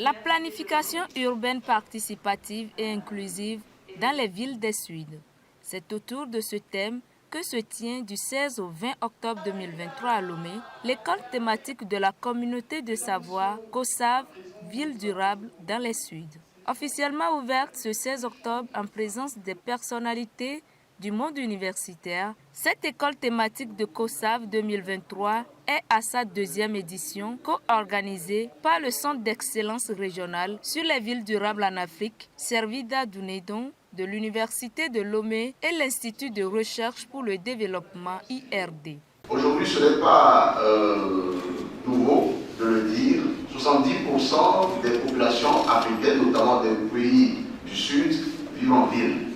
La planification urbaine participative et inclusive dans les villes des Suds. C'est autour de ce thème que se tient du 16 au 20 octobre 2023 à Lomé l'école thématique de la communauté de savoir COSAV, ville durable dans les Suds. Officiellement ouverte ce 16 octobre en présence des personnalités du monde universitaire, cette école thématique de COSAV 2023 est à sa deuxième édition co-organisée par le Centre d'excellence régional sur les villes durables en Afrique, Servida Dunedin, de l'Université de Lomé et l'Institut de recherche pour le développement IRD. Aujourd'hui, ce n'est pas nouveau de le dire, 70% des populations africaines, notamment des pays du Sud, vivent en ville.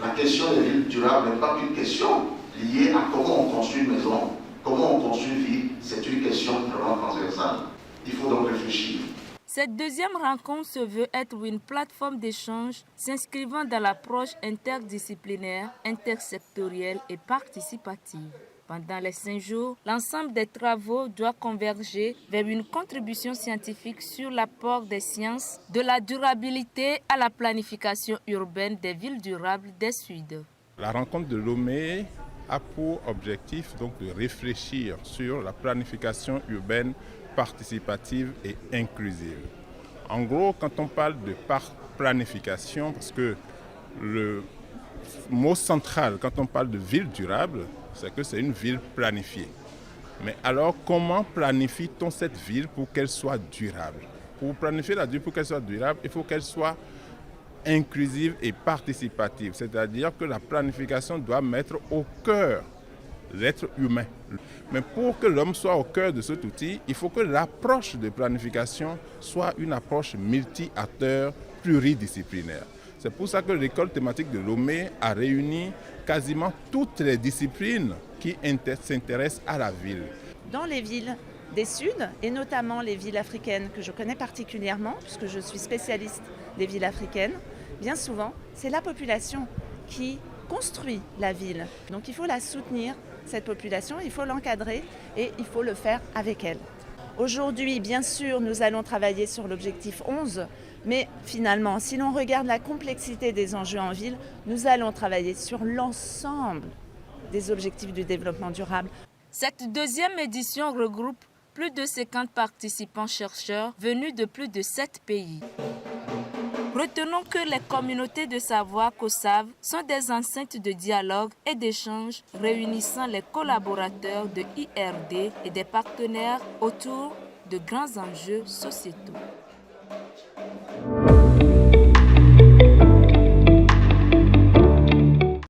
La question des villes durables n'est pas qu'une question liée à comment on construit une maison, comment on construit une ville, c'est une question vraiment transversale. Il faut donc réfléchir. Cette deuxième rencontre se veut être une plateforme d'échange s'inscrivant dans l'approche interdisciplinaire, intersectorielle et participative. Pendant les 5 jours, l'ensemble des travaux doit converger vers une contribution scientifique sur l'apport des sciences de la durabilité à la planification urbaine des villes durables des Suds. La rencontre de Lomé a pour objectif donc de réfléchir sur la planification urbaine participative et inclusive. En gros, quand on parle de planification, parce que le mot central quand on parle de ville durable, c'est que c'est une ville planifiée. Mais alors, comment planifie-t-on cette ville pour qu'elle soit durable? Pour planifier la ville pour qu'elle soit durable, il faut qu'elle soit inclusive et participative. C'est-à-dire que la planification doit mettre au cœur l'être humain. Mais pour que l'homme soit au cœur de cet outil, il faut que l'approche de planification soit une approche multi-acteurs, pluridisciplinaire. C'est pour ça que l'école thématique de Lomé a réuni quasiment toutes les disciplines qui s'intéressent à la ville. Dans les villes des Suds, et notamment les villes africaines que je connais particulièrement, puisque je suis spécialiste des villes africaines, bien souvent, c'est la population qui construit la ville. Donc il faut la soutenir, cette population, il faut l'encadrer et il faut le faire avec elle. Aujourd'hui, bien sûr, nous allons travailler sur l'objectif 11, mais finalement, si l'on regarde la complexité des enjeux en ville, nous allons travailler sur l'ensemble des objectifs du développement durable. Cette deuxième édition regroupe plus de 50 participants chercheurs venus de plus de 7 pays. Retenons que les communautés de savoir COSAV sont des enceintes de dialogue et d'échange réunissant les collaborateurs de IRD et des partenaires autour de grands enjeux sociétaux.